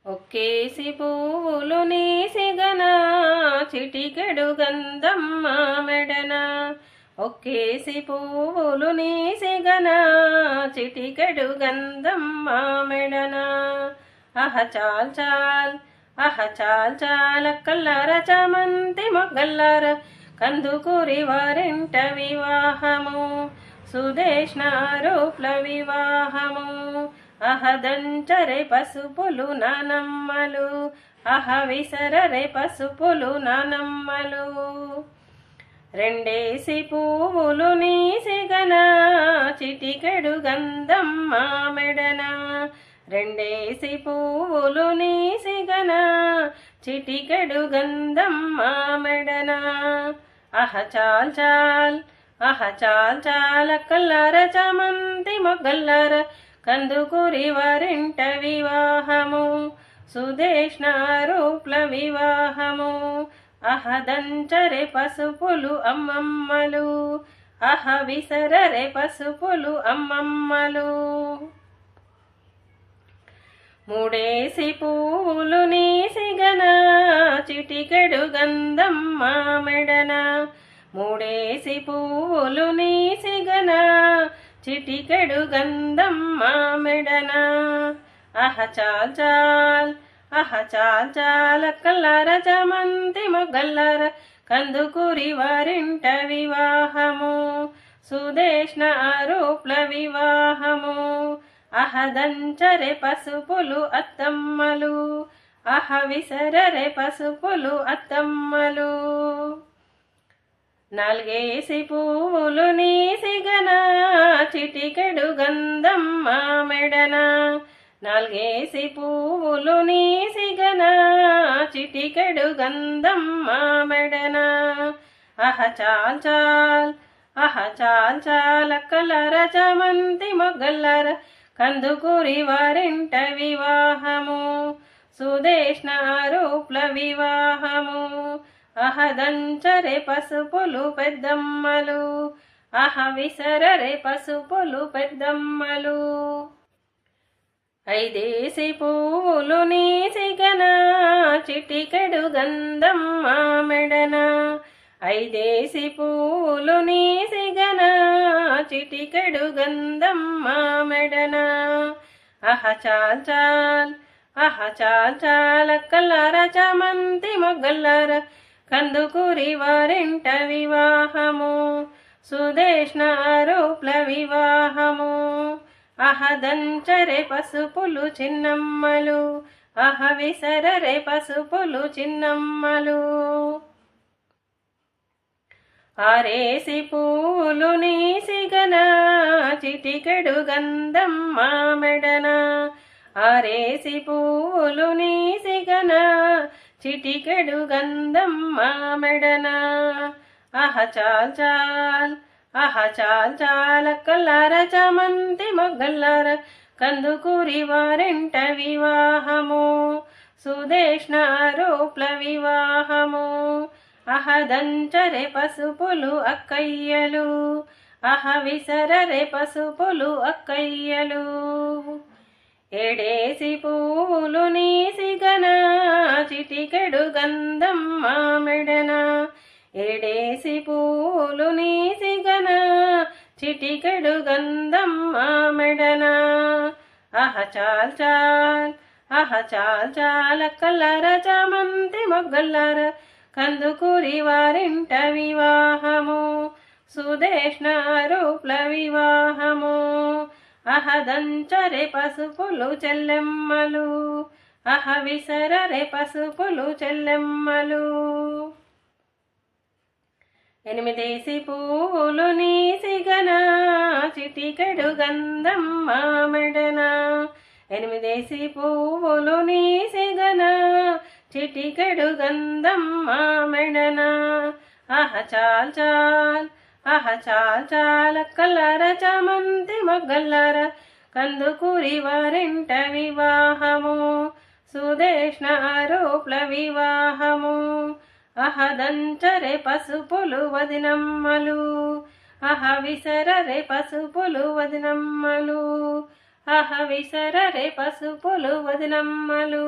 ఒక్కేసి పువ్వులు నీసిగన చిటికెడు గంధమ్మ మెడన. ఒక్కేసి పువ్వులు నీసిగన చిటికెడు గంధమ్మ మెడన. అహ చాల్ చాల్ అహ చాల్ చాల్ కల్లర చామంతి మొగ్గల్లర కందుకూరి వారింట వివాహము సుదేష్ణారూప్ల వివాహము. అహదంచరే పసుపులు నానమ్మలు అహ విసరరే పసుపులు నానమ్మలు. రెండేసి పువ్వులు నీసిగన చిటికెడు గంధమ్మ మెడన. రెండేసి పువ్వులు నీసిగన చిటికెడు గంధమ్మ మెడన. అహ చాల్ చాల్ అహ చాల్ చాల్ కల్లర చామంతి మొగ్గల్లర కందుకూరి వారింట వివాహము సుదేష్ణారూప్ల వివాహము. అహదంచరే పసుపులు అమ్మమ్మలు అహ విసరరే పసుపులు అమ్మమ్మలు. మూడేసి పువ్వులు నీసిగన చిటికెడు గంధమ్మ మెడన. మూడేసి పువ్వులు నీసిగన చిటికెడు గంధమ్మ మెడన. అహ చాల్ చాల్ అహ చాల్ చాల్ కల్లర చామంతి మొగ్గల్లర కందుకూరి వారింట వివాహము సుదేష్ణారూప్ల వివాహము. అహదంచరే పసుపులు అత్తమ్మలు అహ విసరరే పసుపులు అత్తమ్మలు. నాలుగేసి పువ్వులు నీసిగన చిటికెడు గంధమ్మ మెడన. నాలుగేసి పువ్వులు నీసిగన చిటికెడు గంధమ్మ మెడన. అహ చాల్ చాల్ అహ చాల్ చాల్ కల్లర చామంతి మొగ్గల్లర కందుకూరి వారింట వివాహము సుదేష్ణారూప్ల వివాహము. అహదంచరే పసుపులు పెద్దమ్మలు అహ విసరరే పసుపులు పెద్దమ్మలు. ఐదేసి పువ్వులు నీసిగన చిటికెడు గంధమ్మ మెడన. ఐదేసి పువ్వులు నీసిగన చిటికెడు గంధమ్మ మెడన. అహ చాల్ చాల్ అహ చాల్ చాల్ కల్లర చామంతి మొగ్గల్లర కందుకూరి వారింట వివాహము సుదేష్ణారూప్ల వివాహము. అహదంచరే పసుపులు చిన్నమ్మలు అహ విసరరే పసుపులు చిన్నమ్మలు. ఆరేసి పువ్వులు నీసిగన చిటికెడు గంధమ్మ మెడన. ఆరేసి పువ్వులు నీసిగన చిటికెడు గంధమ్మ మెడన. అహ చాల్ చాల్ అహ చాల్ చాల్ కల్లర చామంతి మొగ్గల్లర కందుకూరి వారింట వివాహము సుదేష్ణారూప్ల వివాహము. అహదంచరే పసుపులు అక్కయ్యలు అహ విసరరే పసుపులు అక్కయ్యలు. ఏడేసి పువ్వులు నీసిగన చిటికెడు గంధమ్మ మెడన. ఏడేసి పువ్వులు నీసిగన చిటికెడు గంధమ్మ మెడన. అహ చాల్ చాల్ అహ చాల్ చాల్ కల్లర చామంతి మొగ్గల్లర కందుకూరి వారింట వివాహము సుదేష్ణారూప్ల వివాహము. అహదంచరే పసుపులు చెల్లెమ్మలు అహ విసరరే పసుపులు చెల్లెమ్మలు. ఎనిమిదేసి పువ్వులు నీసిగన చిటికెడు గంధమ్మ మెడన. ఎనిమిదేసి పువ్వులు నీసిగన చిటికెడు గంధమ్మ మెడన. అహ చాల్ చాల్ అహ చాల్ చాల్ కల్లర చామంతి మొగ్గల్లర కందుకూరి వారింట వివాహము సుదేష్ణారూప్ల వివాహము. అహదంచరే పసుపులు వదినమ్మలు అహ విసరరే పసుపులు వదినమ్మలు అహ విసరరే పసుపులు వదినమ్మలు.